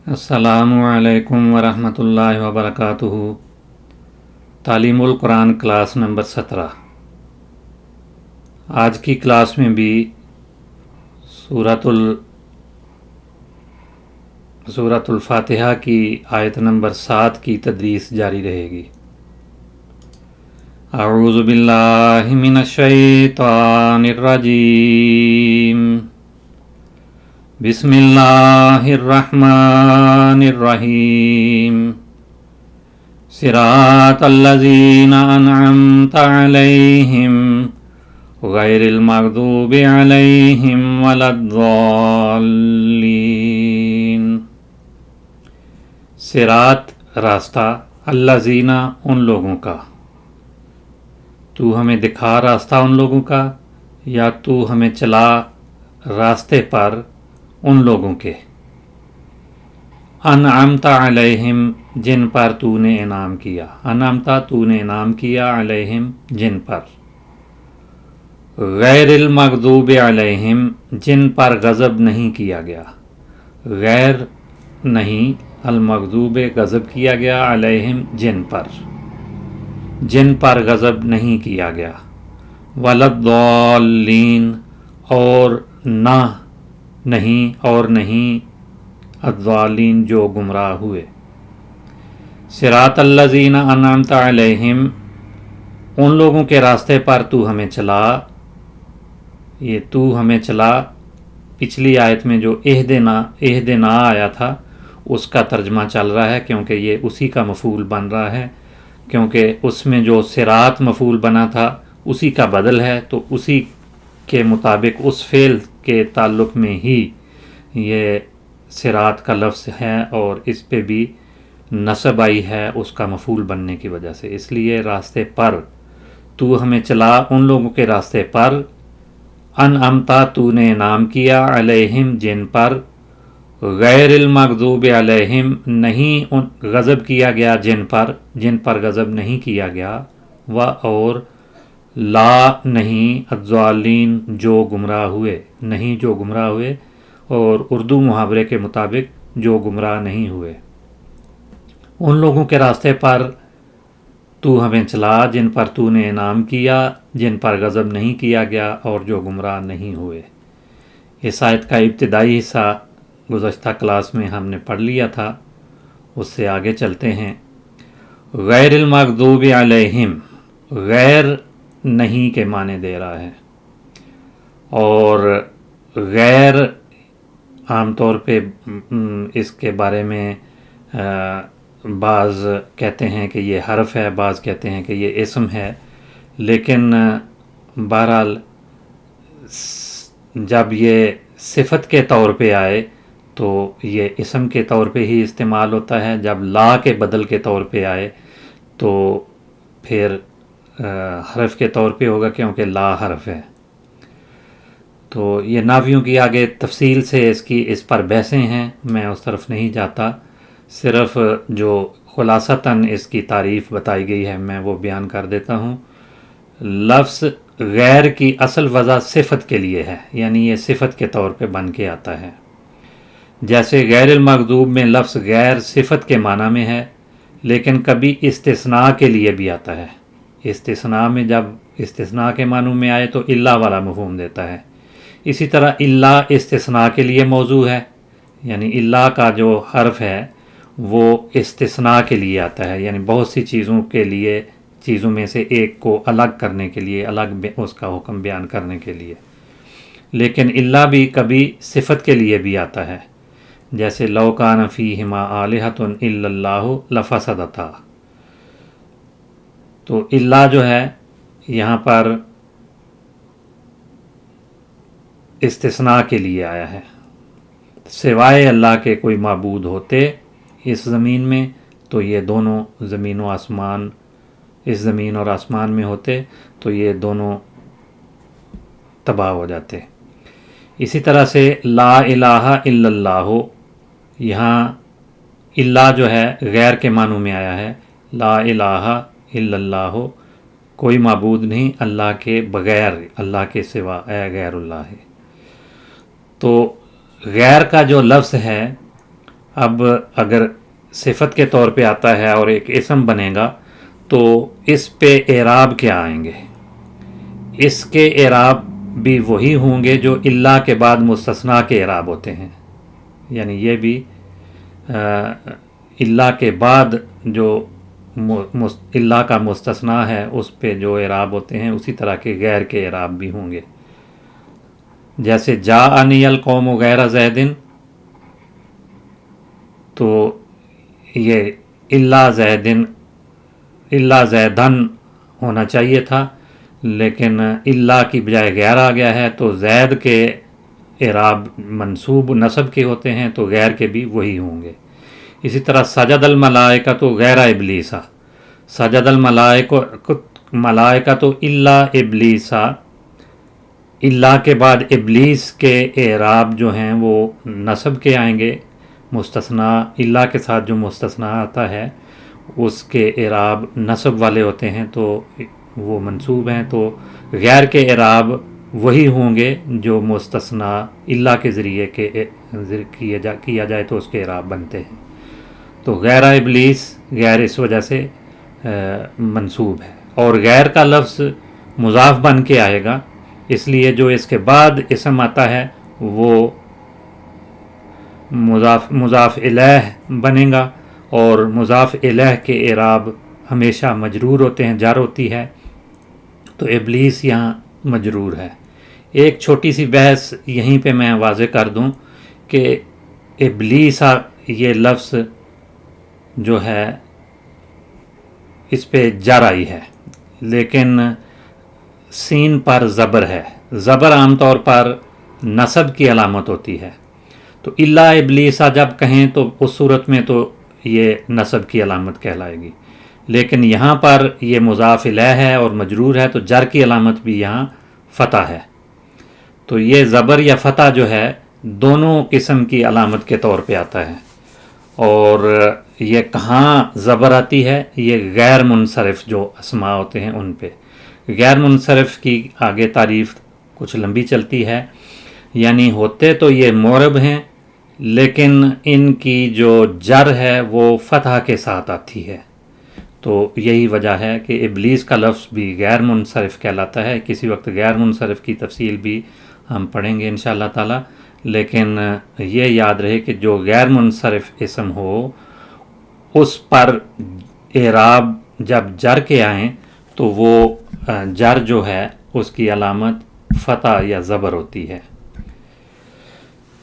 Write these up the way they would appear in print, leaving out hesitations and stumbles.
السلام علیکم ورحمۃ اللہ وبرکاتہ۔ تعلیم القرآن کلاس نمبر 17۔ آج کی کلاس میں بھی سورۃ الفاتحہ کی آیت نمبر 7 کی تدریس جاری رہے گی۔ اعوذ باللہ من الشیطان الرجیم، بسم اللہ الرحمن الرحیم، صراط الذین انعمت علیہم غیر المغضوب علیہم ولا الضالین۔ صراط راستہ، الذین ان لوگوں کا، تو ہمیں دکھا راستہ ان لوگوں کا، یا تو ہمیں چلا راستے پر ان لوگوں کے، انعمت علیہم جن پر تو نے انعام کیا، انعمت تو نے انعام کیا، علیہم جن پر، غیر المغضوب علیہم جن پر غضب نہیں کیا گیا، غیر نہیں، المغضوب غضب کیا گیا، علیہم جن پر غضب نہیں کیا گیا، ولا الضالین اور نہیں الضالین جو گمراہ ہوئے۔ صراط الذین انعمت علیہم ان لوگوں کے راستے پر تو ہمیں چلا، یہ تو ہمیں چلا پچھلی آیت میں جو اہدنا آیا تھا اس کا ترجمہ چل رہا ہے، کیونکہ یہ اسی کا مفعول بن رہا ہے، کیونکہ اس میں جو صراط مفعول بنا تھا اسی کا بدل ہے، تو اسی کے مطابق اس فعل کے تعلق میں ہی یہ صراط کا لفظ ہے، اور اس پہ بھی نصب آئی ہے اس کا مفعول بننے کی وجہ سے، اس لیے راستے پر تو ہمیں چلا ان لوگوں کے راستے پر، انعمتا تو نے انعام کیا، علیہم جن پر، غیر المغضوب علیہم نہیں غضب کیا گیا جن پر غضب نہیں کیا گیا، و اور لا نہیں الضالین جو گمراہ ہوئے، نہیں جو گمراہ ہوئے، اور اردو محاورے کے مطابق جو گمراہ نہیں ہوئے۔ ان لوگوں کے راستے پر تو ہمیں چلا جن پر تو نے انعام کیا، جن پر غضب نہیں کیا گیا، اور جو گمراہ نہیں ہوئے۔ اس آیت کا ابتدائی حصہ گزشتہ کلاس میں ہم نے پڑھ لیا تھا، اس سے آگے چلتے ہیں۔ غیر المغضوب علیہم، غیر نہیں کے معنی دے رہا ہے، اور غیر عام طور پہ اس کے بارے میں بعض کہتے ہیں کہ یہ حرف ہے، بعض کہتے ہیں کہ یہ اسم ہے، لیکن بہرحال جب یہ صفت کے طور پہ آئے تو یہ اسم کے طور پہ ہی استعمال ہوتا ہے، جب لا کے بدل کے طور پہ آئے تو پھر حرف کے طور پہ ہوگا، کیونکہ لا حرف ہے۔ تو یہ نحویوں کی آگے تفصیل سے اس پر بحثیں ہیں، میں اس طرف نہیں جاتا، صرف جو خلاصتاً اس کی تعریف بتائی گئی ہے میں وہ بیان کر دیتا ہوں۔ لفظ غیر کی اصل وضع صفت کے لیے ہے، یعنی یہ صفت کے طور پہ بن کے آتا ہے، جیسے غیر المغضوب میں لفظ غیر صفت کے معنی میں ہے، لیکن کبھی استثناء کے لیے بھی آتا ہے۔ استثناء میں جب استثناء کے معنوں میں آئے تو الا والا مفہوم دیتا ہے۔ اسی طرح الا استثناء کے لیے موضوع ہے، یعنی الا کا جو حرف ہے وہ استثناء کے لیے آتا ہے، یعنی بہت سی چیزوں میں سے ایک کو الگ کرنے کے لیے، الگ اس کا حکم بیان کرنے کے لیے۔ لیکن الا بھی کبھی صفت کے لیے بھی آتا ہے، جیسے لو کان فیہما آلہۃ الا اللہ لفسدتا، تو الا جو ہے یہاں پر استثناء کے لیے آیا ہے، سوائے اللہ کے کوئی معبود ہوتے اس زمین میں تو یہ دونوں اس زمین اور آسمان میں ہوتے تو یہ دونوں تباہ ہو جاتے۔ اسی طرح سے لا الہ الا اللہ، یہاں الا جو ہے غیر کے معنوں میں آیا ہے، لا الہ الا اللہ کوئی معبود نہیں اللہ کے بغیر، اللہ کے سوا، اے غیر اللہ ہے۔ تو غیر کا جو لفظ ہے اب اگر صفت کے طور پہ آتا ہے اور ایک اسم بنے گا تو اس پہ اعراب کیا آئیں گے؟ اس کے اعراب بھی وہی ہوں گے جو اللہ کے بعد مستثنیٰ کے اعراب ہوتے ہیں، یعنی یہ بھی اللہ کے بعد جو اللہ کا مستثنیٰ ہے اس پہ جو اعراب ہوتے ہیں اسی طرح کے غیر کے اعراب بھی ہوں گے. جیسے جاءنی القوم غیر زیدن، تو یہ اللہ زیدن ہونا چاہیے تھا، لیکن اللہ کی بجائے غیر آ گیا ہے، تو زید کے اعراب منصوب نصب کے ہوتے ہیں تو غیر کے بھی وہی ہوں گے. اسی طرح سجد الملائکہ تو غیر ابلیسا، سجد الملائکہ تو اللہ ابلیسا، اللہ کے بعد ابلیس کے اعراب جو ہیں وہ نصب کے آئیں گے. مستثنیٰ اللہ کے ساتھ جو مستثنیٰ آتا ہے اس کے اعراب نصب والے ہوتے ہیں تو وہ منصوب ہیں، تو غیر کے اعراب وہی ہوں گے جو مستثنیٰ اللہ کے ذریعے کیا جائے تو اس کے اعراب بنتے ہیں. تو غیر ابلیس غیر اس وجہ سے منصوب ہے، اور غیر کا لفظ مضاف بن کے آئے گا، اس لیے جو اس کے بعد اسم آتا ہے وہ مضاف الیہ بنے گا، اور مضاف الیہ کے اعراب ہمیشہ مجرور ہوتے ہیں، جر ہوتی ہے، تو ابلیس یہاں مجرور ہے. ایک چھوٹی سی بحث یہیں پہ میں واضح کر دوں کہ ابلیس یہ لفظ جو ہے اس پہ جر آئی ہے، لیکن سین پر زبر ہے. زبر عام طور پر نصب کی علامت ہوتی ہے، تو اللہ ابلیسا جب کہیں تو اس صورت میں تو یہ نصب کی علامت کہلائے گی، لیکن یہاں پر یہ مضاف الیہ ہے اور مجرور ہے تو جر کی علامت بھی یہاں فتح ہے. تو یہ زبر یا فتح جو ہے دونوں قسم کی علامت کے طور پہ آتا ہے. اور یہ کہاں زبر آتی ہے؟ یہ غیر منصرف جو اسماء ہوتے ہیں ان پہ. غیر منصرف کی آگے تعریف کچھ لمبی چلتی ہے، یعنی ہوتے تو یہ معرب ہیں لیکن ان کی جو جر ہے وہ فتح کے ساتھ آتی ہے. تو یہی وجہ ہے کہ ابلیس کا لفظ بھی غیر منصرف کہلاتا ہے. کسی وقت غیر منصرف کی تفصیل بھی ہم پڑھیں گے انشاءاللہ تعالی، لیکن یہ یاد رہے کہ جو غیر منصرف اسم ہو اس پر اعراب جب جر کے آئیں تو وہ جر جو ہے اس کی علامت فتح یا زبر ہوتی ہے.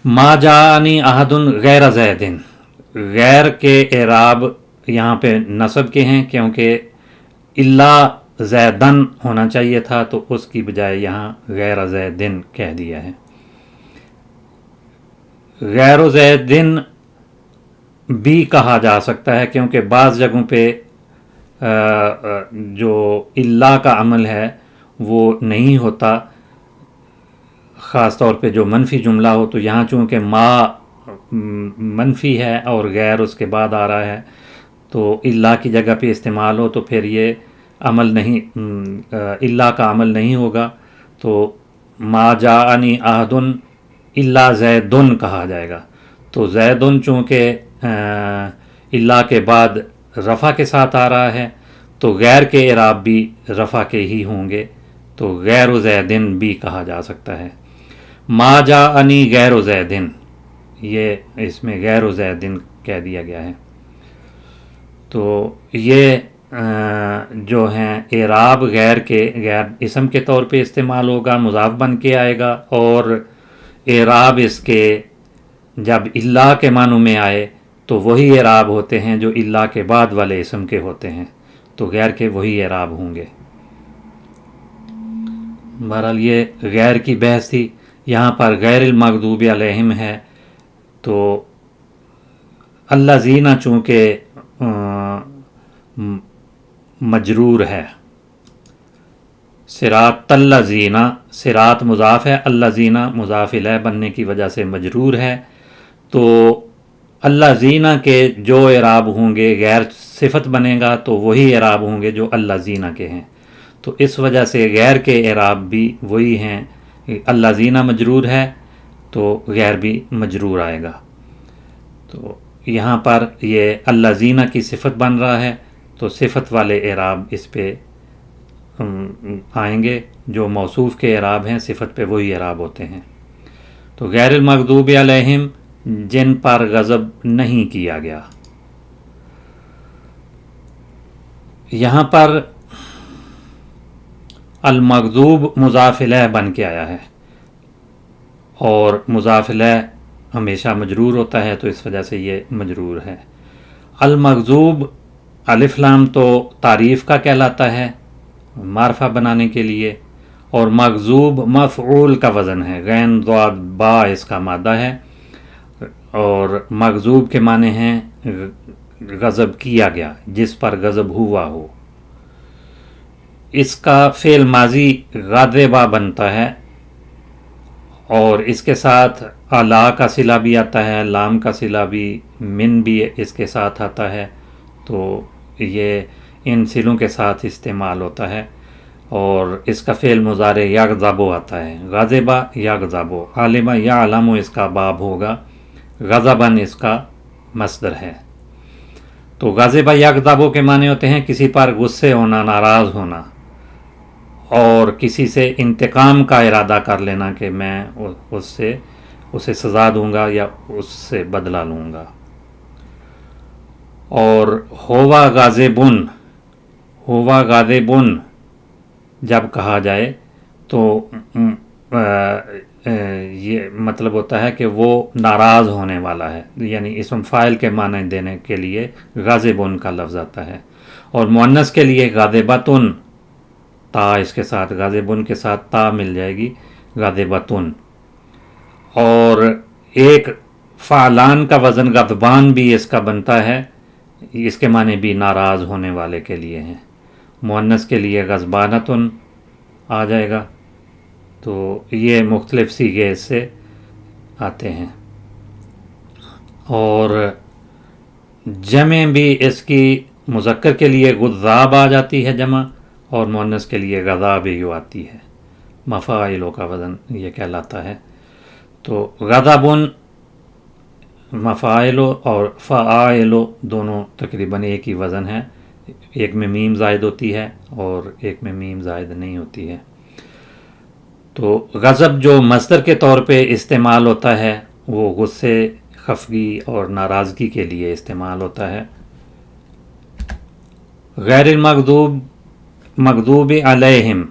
ما جاءنی احد غیر زیدن، غیر کے اعراب یہاں پہ نصب کے ہیں کیونکہ اللہ زیدن ہونا چاہیے تھا تو اس کی بجائے یہاں غیر زیدن کہہ دیا ہے. غیر زیدن بھی کہا جا سکتا ہے کیونکہ بعض جگہوں پہ جو اللہ کا عمل ہے وہ نہیں ہوتا، خاص طور پہ جو منفی جملہ ہو، تو یہاں چونکہ ما منفی ہے اور غیر اس کے بعد آ رہا ہے تو اللہ کی جگہ پہ استعمال ہو تو پھر یہ عمل نہیں، اللہ کا عمل نہیں ہوگا. تو ما جاءنی احد الا زیدن کہا جائے گا. تو زیدن چونکہ اللہ کے بعد رفع کے ساتھ آ رہا ہے تو غیر کے اعراب بھی رفع کے ہی ہوں گے، تو غیر زیدن بھی کہا جا سکتا ہے. ما جاءنی غیر زیدن، یہ اس میں غیر زیدن کہہ دیا گیا ہے. تو یہ جو ہیں اعراب غیر کے، غیر اسم کے طور پہ استعمال ہوگا، مضاف بن کے آئے گا، اور اعراب اس کے جب اللہ کے معنوں میں آئے تو وہی اعراب ہوتے ہیں جو اللہ کے بعد والے اسم کے ہوتے ہیں، تو غیر کے وہی اعراب ہوں گے. بہرحال یہ غیر کی بحث تھی. یہاں پر غیر المغضوب علیہم ہے تو الذین چونکہ مجرور ہے، صراط الذین، صراط مضاف ہے، الذین مضاف الیہ بننے کی وجہ سے مجرور ہے، تو الذین کے جو اعراب ہوں گے غیر صفت بنے گا تو وہی اعراب ہوں گے جو الذین کے ہیں. تو اس وجہ سے غیر کے اعراب بھی وہی ہیں. الذین مجرور ہے تو غیر بھی مجرور آئے گا. تو یہاں پر یہ الذین کی صفت بن رہا ہے، تو صفت والے اعراب اس پہ آئیں گے، جو موصوف کے اعراب ہیں صفت پہ وہی اعراب ہوتے ہیں۔ تو غیر المغضوب علیہم جن پر غضب نہیں کیا گیا، یہاں پر المغضوب مضاف الیہ بن کے آیا ہے، اور مضاف الیہ ہمیشہ مجرور ہوتا ہے، تو اس وجہ سے یہ مجرور ہے۔ المغضوب الف لام تو تعریف کا کہلاتا ہے معرفہ بنانے کے لیے، اور مغضوب مفعول کا وزن ہے، غین ضاد با اس کا مادہ ہے، اور مغضوب کے معنی ہیں غضب کیا گیا، جس پر غضب ہوا ہو۔ اس کا فعل ماضی غاضبہ بنتا ہے، اور اس کے ساتھ الا کا صلہ بھی آتا ہے، لام کا صلہ بھی، من بھی اس کے ساتھ آتا ہے، تو یہ ان صلوں کے ساتھ استعمال ہوتا ہے۔ اور اس کا فعل مضارع یغضب آتا ہے، غاضبہ یغضب، عالمہ یا علم اس کا باب ہوگا، غضباً اس کا مصدر ہے۔ تو غاضبہ یغضب کے معنی ہوتے ہیں کسی پر غصے ہونا، ناراض ہونا، اور کسی سے انتقام کا ارادہ کر لینا کہ میں اسے سزا دوں گا یا اس سے بدلہ لوں گا۔ اور ہوا غاضبن، ہوا غاضبن جب کہا جائے تو یہ مطلب ہوتا ہے کہ وہ ناراض ہونے والا ہے، یعنی اسم فاعل کے معنی دینے کے لیے غاضبن کا لفظ آتا ہے۔ اور مؤنث کے لیے غاضبۃن، تا اس کے ساتھ، غاضبن کے ساتھ تا مل جائے گی، غاضبۃن۔ اور ایک فعلان کا وزن غضبان بھی اس کا بنتا ہے، اس کے معنی بھی ناراض ہونے والے کے لیے ہیں۔ مؤنث کے لیے غضبانۃن آ جائے گا، تو یہ مختلف صیغے اس سے آتے ہیں۔ اور جمع بھی اس کی مذکر کے لیے غضاب آ جاتی ہے جمع، اور مؤنث کے لیے غضاب ہی آتی ہے، مفاعلوں کا وزن یہ کہلاتا ہے۔ تو غضبن مفاعلو اور فاعلو دونوں تقریباً ایک ہی وزن ہے، ایک میں میم زائد ہوتی ہے اور ایک میں میم زائد نہیں ہوتی ہے۔ تو غضب جو مصدر کے طور پہ استعمال ہوتا ہے وہ غصے، خفگی اور ناراضگی کے لیے استعمال ہوتا ہے۔ غیر المغضوب مغضوب علیہم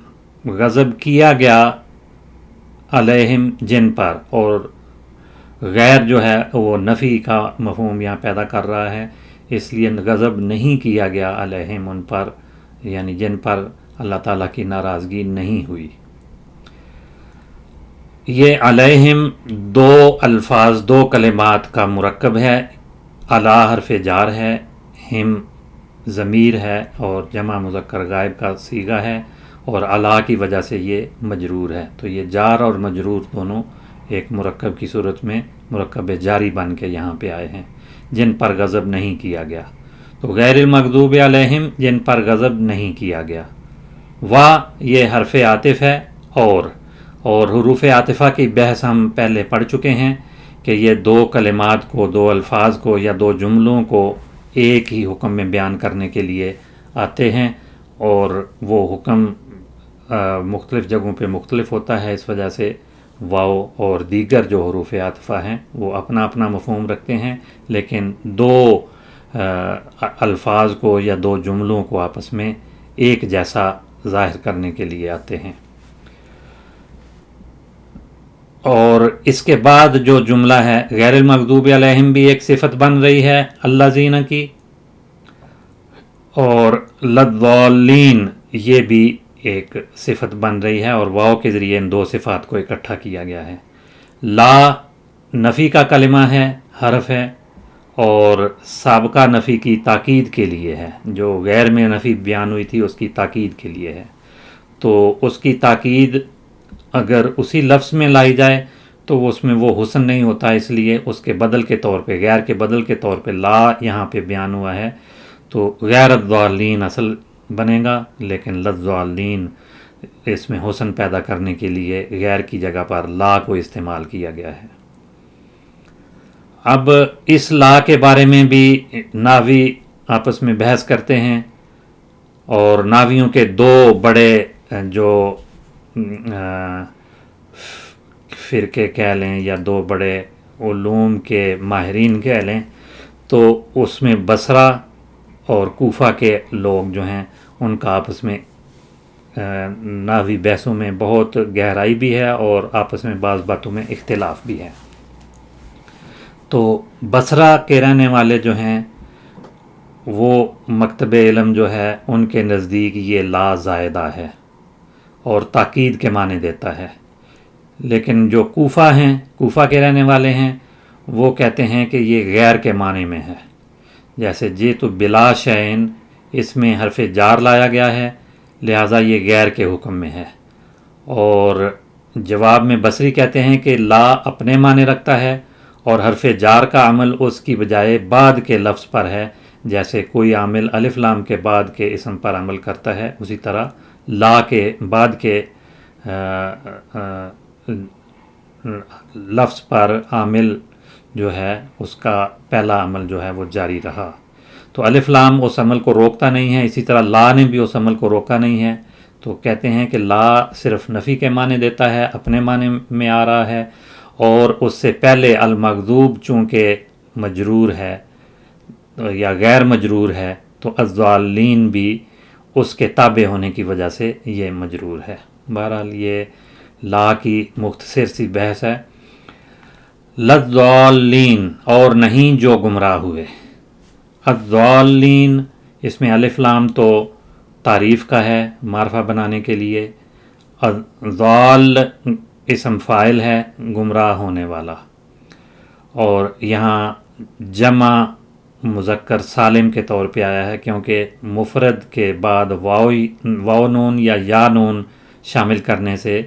غضب کیا گیا، علیہم جن پر، اور غیر جو ہے وہ نفی کا مفہوم یہاں پیدا کر رہا ہے، اس لیے غضب نہیں کیا گیا علیہم ان پر، یعنی جن پر اللہ تعالیٰ کی ناراضگی نہیں ہوئی۔ یہ علیہم دو الفاظ، دو کلمات کا مرکب ہے، علی حرف جار ہے، ہم ضمیر ہے اور جمع مذکر غائب کا صیغہ ہے، اور علی کی وجہ سے یہ مجرور ہے، تو یہ جار اور مجرور دونوں ایک مرکب کی صورت میں مرکب جاری بن کے یہاں پہ آئے ہیں، جن پر غضب نہیں کیا گیا۔ تو غیر المغضوب علیہم جن پر غضب نہیں کیا گیا، یہ حرف عاطف ہے، اور حروف عاطفہ کی بحث ہم پہلے پڑھ چکے ہیں کہ یہ دو کلمات کو، دو الفاظ کو یا دو جملوں کو ایک ہی حکم میں بیان کرنے کے لیے آتے ہیں، اور وہ حکم مختلف جگہوں پہ مختلف ہوتا ہے، اس وجہ سے واو اور دیگر جو حروف عاطفہ ہیں وہ اپنا اپنا مفہوم رکھتے ہیں، لیکن دو الفاظ کو یا دو جملوں کو آپس میں ایک جیسا ظاہر کرنے کے لیے آتے ہیں۔ اور اس کے بعد جو جملہ ہے غیر المغضوب علیہم بھی ایک صفت بن رہی ہے الذین کی، اور لضالین یہ بھی ایک صفت بن رہی ہے، اور واو کے ذریعے ان دو صفات کو اکٹھا کیا گیا ہے۔ لا نفی کا کلمہ ہے، حرف ہے، اور سابقہ نفی کی تاکید کے لیے ہے، جو غیر میں نفی بیان ہوئی تھی اس کی تاکید کے لیے ہے۔ تو اس کی تاکید اگر اسی لفظ میں لائی جائے تو اس میں وہ حسن نہیں ہوتا، اس لیے اس کے بدل کے طور پہ، غیر کے بدل کے طور پہ لا یہاں پہ بیان ہوا ہے، تو غیر الضالین اصل بنے گا، لیکن لضالین اس میں حسن پیدا کرنے کے لیے غیر کی جگہ پر لا کو استعمال کیا گیا ہے۔ اب اس لا کے بارے میں بھی ناوی آپس میں بحث کرتے ہیں، اور ناویوں کے دو بڑے جو فرقے کہہ لیں یا دو بڑے علوم کے ماہرین کہہ لیں، تو اس میں بصرہ اور کوفہ کے لوگ جو ہیں ان کا آپس میں ناوی بحثوں میں بہت گہرائی بھی ہے اور آپس میں بعض باتوں میں اختلاف بھی ہے۔ تو بصرہ کے رہنے والے جو ہیں وہ مکتب علم جو ہے ان کے نزدیک یہ لا زائدہ ہے اور تاکید کے معنی دیتا ہے، لیکن جو کوفہ ہیں، کوفہ کے رہنے والے ہیں، وہ کہتے ہیں کہ یہ غیر کے معنی میں ہے، جیسے جیت بلا شعین، اس میں حرف جار لایا گیا ہے، لہٰذا یہ غیر کے حکم میں ہے۔ اور جواب میں بصری کہتے ہیں کہ لا اپنے معنی رکھتا ہے اور حرف جار کا عمل اس کی بجائے بعد کے لفظ پر ہے، جیسے کوئی عامل الف لام کے بعد کے اسم پر عمل کرتا ہے، اسی طرح لا کے بعد کے لفظ پر عامل جو ہے اس کا پہلا عمل جو ہے وہ جاری رہا۔ تو الف لام اس عمل کو روکتا نہیں ہے، اسی طرح لا نے بھی اس عمل کو روکا نہیں ہے۔ تو کہتے ہیں کہ لا صرف نفی کے معنی دیتا ہے، اپنے معنی میں آ رہا ہے، اور اس سے پہلے المغضوب چونکہ مجرور ہے یا غیر مجرور ہے تو الضالین بھی اس کے تابع ہونے کی وجہ سے یہ مجرور ہے۔ بہرحال یہ لا کی مختصر سی بحث ہے۔ للضالین، اور نہیں جو گمراہ ہوئے۔ الضالین، اس میں الف لام تو تعریف کا ہے معرفہ بنانے کے لیے، ضال اسم فاعل ہے گمراہ ہونے والا، اور یہاں جمع مذکر سالم کے طور پہ آیا ہے کیونکہ مفرد کے بعد واو نون یا نون شامل کرنے سے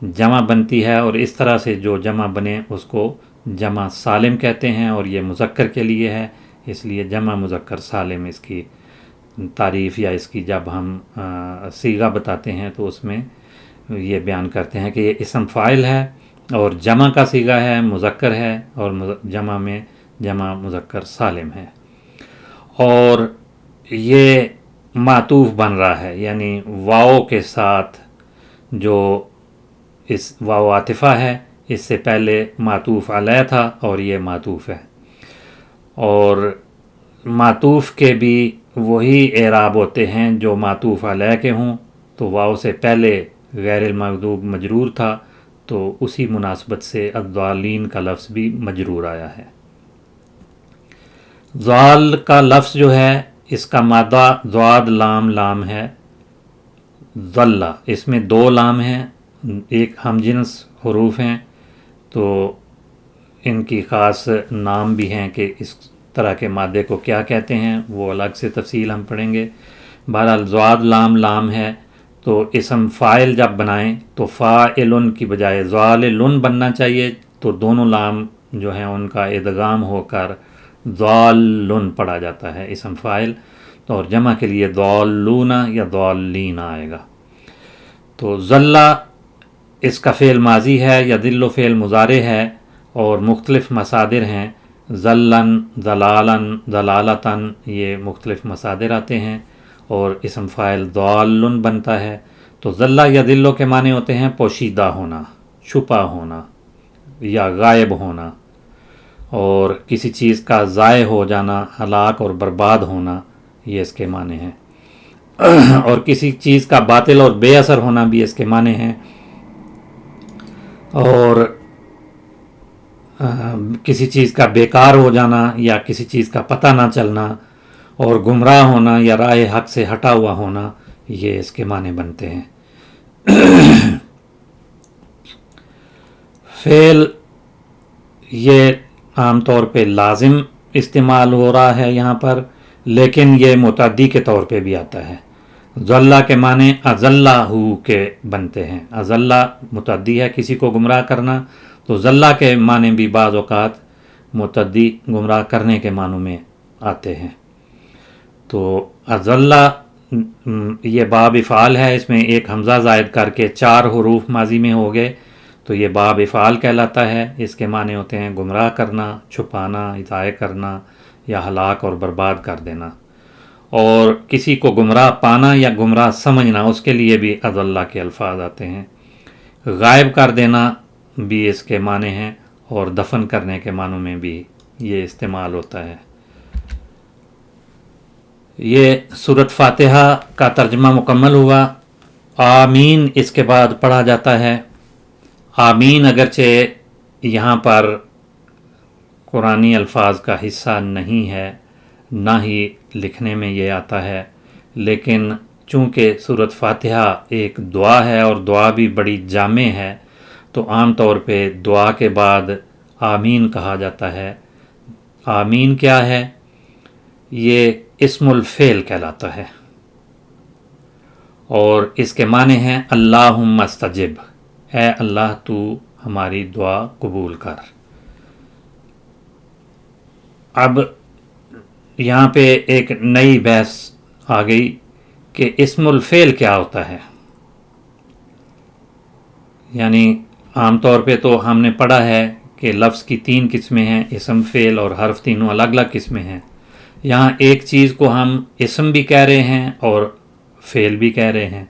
جمع بنتی ہے، اور اس طرح سے جو جمع بنے اس کو جمع سالم کہتے ہیں، اور یہ مذکر کے لیے ہے، اس لیے جمع مذکر سالم اس کی تعریف یا اس کی جب ہم صیغہ بتاتے ہیں تو اس میں یہ بیان کرتے ہیں کہ یہ اسم فاعل ہے اور جمع کا صیغہ ہے، مذکر ہے، اور جمع میں جمع مذکر سالم ہے، اور یہ معطوف بن رہا ہے، یعنی واو کے ساتھ جو اس واو عاطفہ ہے، اس سے پہلے معطوف علیہ تھا اور یہ معطوف ہے، اور معطوف کے بھی وہی اعراب ہوتے ہیں جو معطوف علیہ کے ہوں، تو واو سے پہلے غیر المغضوب مجرور تھا تو اسی مناسبت سے الضالین کا لفظ بھی مجرور آیا ہے۔ ضال کا لفظ جو ہے اس کا مادہ ضاد لام لام ہے، ضلہ، اس میں دو لام ہیں، ایک ہم جنس حروف ہیں، تو ان کی خاص نام بھی ہیں کہ اس طرح کے مادے کو کیا کہتے ہیں، وہ الگ سے تفصیل ہم پڑھیں گے۔ بہرحال ضاد لام لام ہے، تو اسم فاعل جب بنائیں تو فاعلن کی بجائے ضاللن بننا چاہیے، تو دونوں لام جو ہیں ان کا ادغام ہو کر ضالن پڑھا جاتا ہے اسم فاعل، اور جمع کے لیے ضالون یا ضالین آئے گا۔ تو ضلع اس کا فعل ماضی ہے یا ذل فعل مضارع ہے، اور مختلف مصادر ہیں، ذلن، ضلالن، ضلالتن، یہ مختلف مصادر آتے ہیں، اور اسم فاعل ضالن بنتا ہے۔ تو ذلہ یا ذلو کے معنی ہوتے ہیں پوشیدہ ہونا، چھپا ہونا یا غائب ہونا، اور کسی چیز کا ضائع ہو جانا، ہلاک اور برباد ہونا، یہ اس کے معنی ہیں، اور کسی چیز کا باطل اور بے اثر ہونا بھی اس کے معنی ہیں، اور کسی چیز کا بیکار ہو جانا یا کسی چیز کا پتہ نہ چلنا، اور گمراہ ہونا یا راہ حق سے ہٹا ہوا ہونا، یہ اس کے معنی بنتے ہیں۔ فعل یہ عام طور پہ لازم استعمال ہو رہا ہے یہاں پر، لیکن یہ متعدی کے طور پہ بھی آتا ہے۔ ضلہ کے معنی اضلہ کے بنتے ہیں، اضلہ متعدی ہے کسی کو گمراہ کرنا، تو ضلہ کے معنی بھی بعض اوقات متعدی گمراہ کرنے کے معنوں میں آتے ہیں۔ تو اضلہ یہ باب افعال ہے، اس میں ایک حمزہ زائد کر کے 4 حروف ماضی میں ہو گئے، تو یہ باب افعال کہلاتا ہے. اس کے معنی ہوتے ہیں گمراہ کرنا، چھپانا، ضائع کرنا یا ہلاک اور برباد کر دینا. اور کسی کو گمراہ پانا یا گمراہ سمجھنا، اس کے لیے بھی اضل کے الفاظ آتے ہیں. غائب کر دینا بھی اس کے معنی ہیں، اور دفن کرنے کے معنوں میں بھی یہ استعمال ہوتا ہے. یہ سورۃ فاتحہ کا ترجمہ مکمل ہوا. آمین اس کے بعد پڑھا جاتا ہے. آمین اگرچہ یہاں پر قرآنی الفاظ کا حصہ نہیں ہے، نہ ہی لکھنے میں یہ آتا ہے، لیکن چونکہ سورۃ فاتحہ ایک دعا ہے اور دعا بھی بڑی جامع ہے، تو عام طور پہ دعا کے بعد آمین کہا جاتا ہے. آمین کیا ہے؟ یہ اسم الفعل کہلاتا ہے، اور اس کے معنی ہیں اللہم استجب، اے اللہ تو ہماری دعا قبول کر. اب یہاں پہ ایک نئی بحث آ گئی کہ اسم الفعل کیا ہوتا ہے. یعنی عام طور پہ تو ہم نے پڑھا ہے کہ لفظ کی 3 قسمیں ہیں، اسم، فعل اور حرف، تینوں الگ الگ قسمیں ہیں. یہاں ایک چیز کو ہم اسم بھی کہہ رہے ہیں اور فعل بھی کہہ رہے ہیں.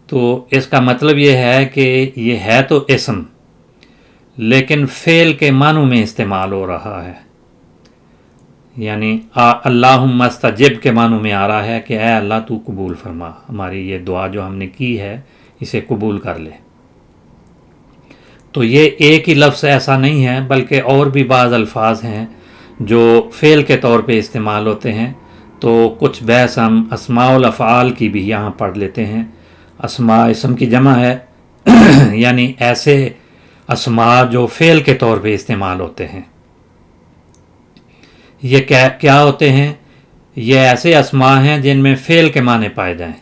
تو اس کا مطلب یہ ہے کہ یہ ہے تو اسم، لیکن فعل کے معنوں میں استعمال ہو رہا ہے. یعنی اللہم استجب کے معنوں میں آ رہا ہے کہ اے اللہ تو قبول فرما، ہماری یہ دعا جو ہم نے کی ہے اسے قبول کر لے. تو یہ ایک ہی لفظ ایسا نہیں ہے، بلکہ اور بھی بعض الفاظ ہیں جو فعل کے طور پہ استعمال ہوتے ہیں. تو کچھ بحث ہم اسماء الافعال کی بھی یہاں پڑھ لیتے ہیں. اسماء اسم کی جمع ہے، یعنی ایسے اسماء جو فعل کے طور پہ استعمال ہوتے ہیں. یہ کیا ہوتے ہیں؟ یہ ایسے اسماء ہیں جن میں فعل کے معنی پائے جائیں،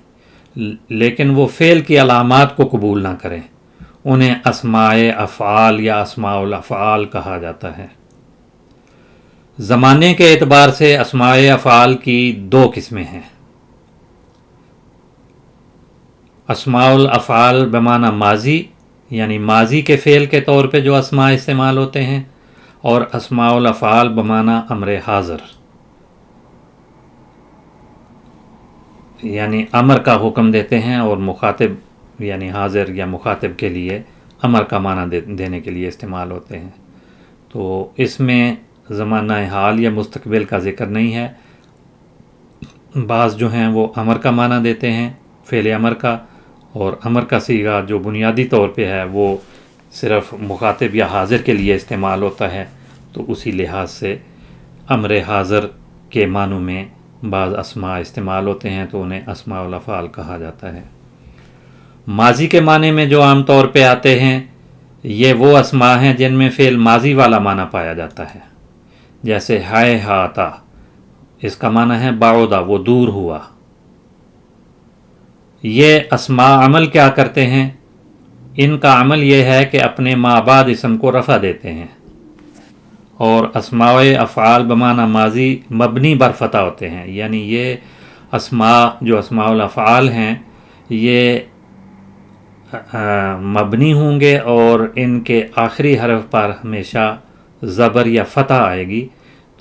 لیکن وہ فعل کی علامات کو قبول نہ کریں. انہیں اسماء افعال یا اسماء الافعال کہا جاتا ہے. زمانے کے اعتبار سے اسماء افعال کی 2 قسمیں ہیں. اسماء الافعال بمعنی ماضی، یعنی ماضی کے فعل کے طور پہ جو اسماء استعمال ہوتے ہیں، اور اسماء الافعال بمعنی امر حاضر، یعنی امر کا حکم دیتے ہیں اور مخاطب یعنی حاضر یا مخاطب کے لیے امر کا معنی دینے کے لیے استعمال ہوتے ہیں. تو اس میں زمانہ حال یا مستقبل کا ذکر نہیں ہے. بعض جو ہیں وہ امر کا معنی دیتے ہیں، فعل امر کا، اور امر کا صیغہ جو بنیادی طور پہ ہے وہ صرف مخاطب یا حاضر کے لیے استعمال ہوتا ہے. تو اسی لحاظ سے امر حاضر کے معنوں میں بعض اسماء استعمال ہوتے ہیں، تو انہیں اسماء الافعال کہا جاتا ہے. ماضی کے معنی میں جو عام طور پہ آتے ہیں، یہ وہ اسماء ہیں جن میں فعل ماضی والا معنی پایا جاتا ہے. جیسے ہائے ہاتا، اس کا معنی ہے بعودا، وہ دور ہوا. یہ اسماء عمل کیا کرتے ہیں؟ ان کا عمل یہ ہے کہ اپنے ما بعد اسم کو رفع دیتے ہیں. اور اسماء افعال بمعنی ماضی مبنی بر فتح ہوتے ہیں. یعنی یہ اسماء جو اسماء الافعال ہیں یہ مبنی ہوں گے، اور ان کے آخری حرف پر ہمیشہ زبر یا فتح آئے گی.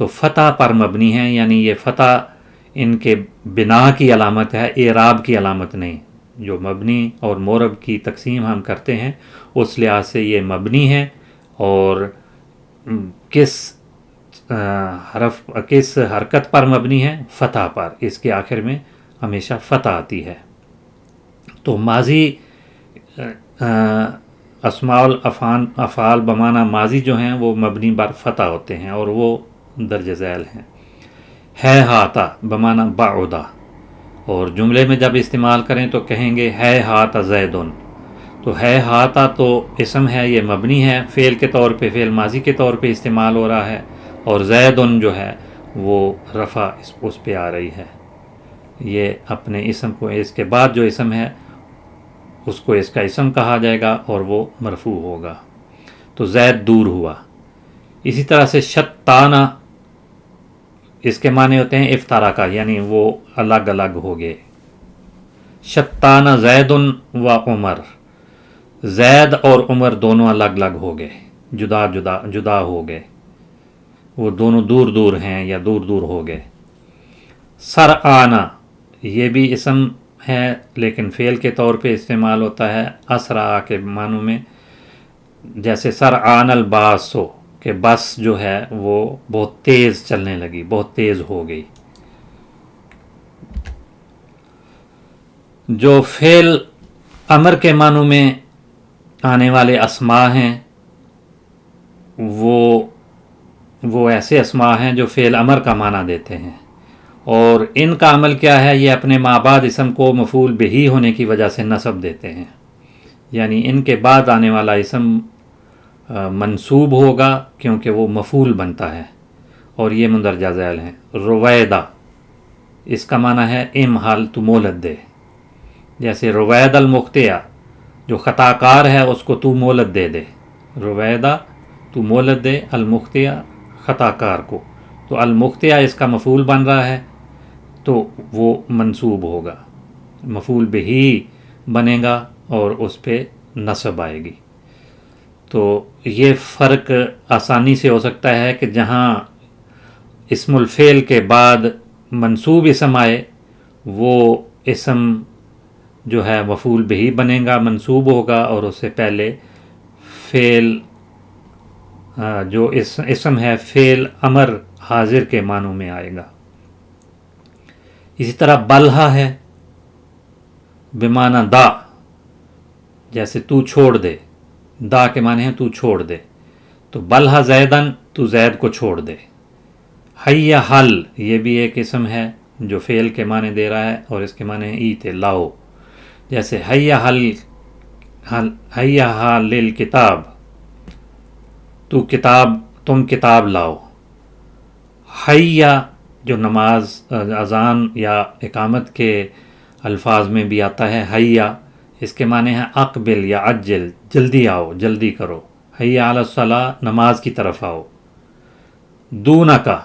تو فتح پر مبنی ہیں، یعنی یہ فتح ان کے بنا کی علامت ہے، اعراب کی علامت نہیں. جو مبنی اور مورب کی تقسیم ہم کرتے ہیں اس لحاظ سے یہ مبنی ہے، اور کس حرکت پر مبنی ہے؟ فتح پر. اس کے آخر میں ہمیشہ فتح آتی ہے. تو ماضی اسماء الافعال بمعنی ماضی جو ہیں وہ مبنی بر فتح ہوتے ہیں، اور وہ درج ذیل ہیں. ہے ہاتا بمعنی بعودا، اور جملے میں جب استعمال کریں تو کہیں گے ہے ہاتا زیدن. تو ہے ہاتا تو اسم ہے، یہ مبنی ہے، فعل کے طور پہ، فعل ماضی کے طور پہ استعمال ہو رہا ہے، اور زیدن جو ہے وہ رفع اس پہ آ رہی ہے. یہ اپنے اسم کو، اس کے بعد جو اسم ہے اس کو اس کا اسم کہا جائے گا اور وہ مرفوع ہوگا. تو زید دور ہوا. اسی طرح سے شتانہ، اس کے معنی ہوتے ہیں افتراقہ، یعنی وہ الگ الگ ہو گئے. شتانہ زید و عمر، زید اور عمر دونوں الگ الگ ہو گئے، جدا ہو گئے، وہ دونوں دور دور ہیں یا دور دور ہو گئے۔ سرعانہ یہ بھی اسم ہے لیکن فعل کے طور پہ استعمال ہوتا ہے اسرع کے معنوں میں، جیسے سرعان الباس ہو کہ بس جو ہے وہ بہت تیز چلنے لگی، بہت تیز ہو گئی۔ جو فعل امر کے معنوں میں آنے والے اسماء ہیں وہ ایسے اسماء ہیں جو فعل امر کا معنی دیتے ہیں، اور ان کا عمل کیا ہے، یہ اپنے ما بعد اسم کو مفعول بہ ہونے کی وجہ سے نصب دیتے ہیں، یعنی ان کے بعد آنے والا اسم منصوب ہوگا کیونکہ وہ مفعول بنتا ہے، اور یہ مندرجہ ذیل ہیں۔ رویدہ اس کا معنی ہے امہل، تو مہلت دے، جیسے روید المخطئہ جو خطا کار ہے اس کو تو مہلت دے دے، رویدہ تو مہلت دے المخطئہ خطا کار کو، تو المخطئہ اس کا مفعول بن رہا ہے تو وہ منصوب ہوگا، مفعول بہ بنے گا اور اس پہ نصب آئے گی۔ تو یہ فرق آسانی سے ہو سکتا ہے کہ جہاں اسم الفعل کے بعد منصوب اسم آئے وہ اسم جو ہے مفعول بہ بنے گا، منصوب ہوگا، اور اس سے پہلے فعل جو اسم ہے فعل امر حاضر کے معنوں میں آئے گا۔ اسی طرح بلہا ہے بمعنی دا، جیسے تو چھوڑ دے، دا کے معنی ہے تو چھوڑ دے، تو بلہا زیدن، تو زید کو چھوڑ دے۔ حیا حل یہ بھی ایک اسم ہے جو فعل کے معنی دے رہا ہے، اور اس کے معنی ہے ایت، لاؤ، جیسے حیا حل للکتاب، تم کتاب لاؤ۔ حیا جو نماز اذان یا اقامت کے الفاظ میں بھی آتا ہے، حیا اس کے معنی ہے اقبل یا عجل، جلدی آؤ، جلدی کرو۔ حیا علی الصلاۃ، نماز کی طرف آؤ۔ دونکا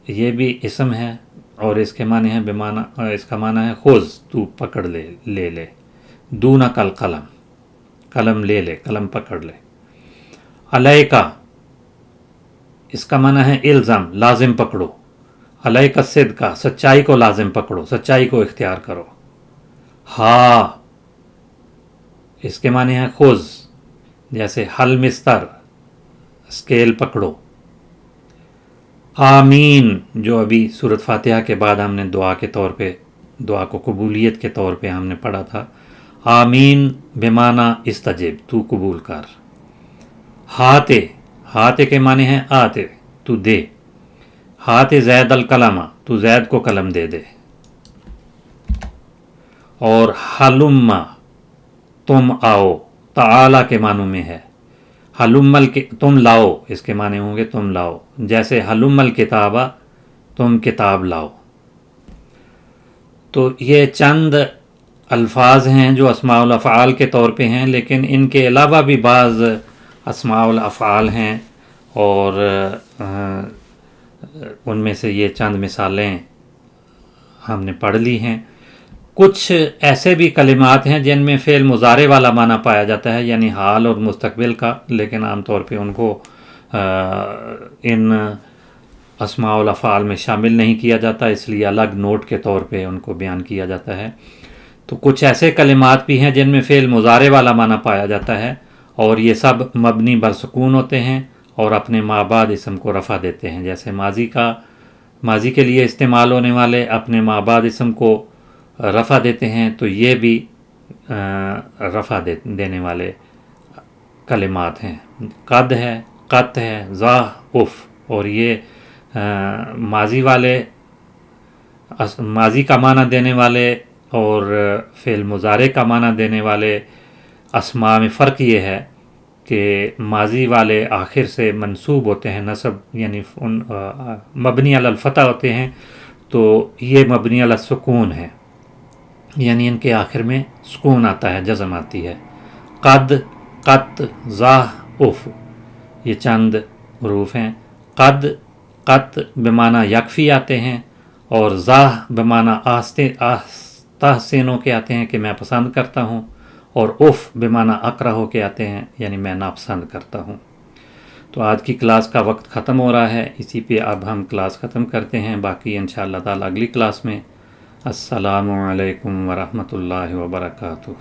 یہ بھی اسم ہے اور اس کے معنی ہے اس کا معنی ہے خذ، تو پکڑ لے۔ دونک القلم، قلم لے لے، قلم پکڑ لے۔ علیکا اس کا معنی ہے الزم، لازم پکڑو۔ علیک الصدق، سچائی کو لازم پکڑو، سچائی کو اختیار کرو۔ ہا اس کے معنی ہے خذ، جیسے حل مستر، اسکیل پکڑو۔ آمین جو ابھی سورۃ فاتحہ کے بعد ہم نے دعا کو قبولیت کے طور پہ ہم نے پڑھا تھا۔ آمین بمعنی استجب، تو قبول کر۔ ہاتے کے معنی ہے آتے، تو دے۔ ہاتے زید القلم، تو زید کو قلم دے دے۔ اور حلم تم آؤ، تعالی کے معنوں میں ہے۔ حلم تم لاؤ، اس کے معنی ہوں گے تم لاؤ، جیسے حلم الکتابہ، تم کتاب لاؤ۔ تو یہ چند الفاظ ہیں جو اسماء الافعال کے طور پہ ہیں، لیکن ان کے علاوہ بھی بعض اسماء الافعال ہیں، اور ان میں سے یہ چند مثالیں ہم نے پڑھ لی ہیں۔ کچھ ایسے بھی کلمات ہیں جن میں فعل مضارع والا معنی پایا جاتا ہے، یعنی حال اور مستقبل کا، لیکن عام طور پہ ان کو ان اسماء الافعال میں شامل نہیں کیا جاتا، اس لیے الگ نوٹ کے طور پہ ان کو بیان کیا جاتا ہے۔ تو کچھ ایسے کلمات بھی ہیں جن میں فعل مضارع والا معنی پایا جاتا ہے، اور یہ سب مبنی بر سکون ہوتے ہیں اور اپنے ما بعد اسم کو رفع دیتے ہیں، جیسے ماضی کے لیے استعمال ہونے والے اپنے ما بعد اسم کو رفع دیتے ہیں، تو یہ بھی رفع دینے والے کلمات ہیں۔ قد ہے، قط ہے، ذا، اف، اور یہ ماضی کا معنی دینے والے اور فعل مضارع کا معنی دینے والے اسماء میں فرق یہ ہے کہ ماضی والے آخر سے منصوب ہوتے ہیں، نصب یعنی مبنی علی الفتح ہوتے ہیں، تو یہ مبنی علی السکون ہے، یعنی ان کے آخر میں سکون آتا ہے، جزم آتی ہے۔ قد، قط، ذا، اف یہ چند حروف ہیں۔ قد، قط بمعنی یکفی آتے ہیں، اور ذا بمعنی تحسینوں کے آتے ہیں کہ میں پسند کرتا ہوں، اور اف بمعنی اکرہ کے آتے ہیں، یعنی میں ناپسند کرتا ہوں۔ تو آج کی کلاس کا وقت ختم ہو رہا ہے، اسی پہ اب ہم کلاس ختم کرتے ہیں، باقی انشاءاللہ تعالی اگلی کلاس میں۔ السلام علیکم ورحمۃ اللہ وبرکاتہ۔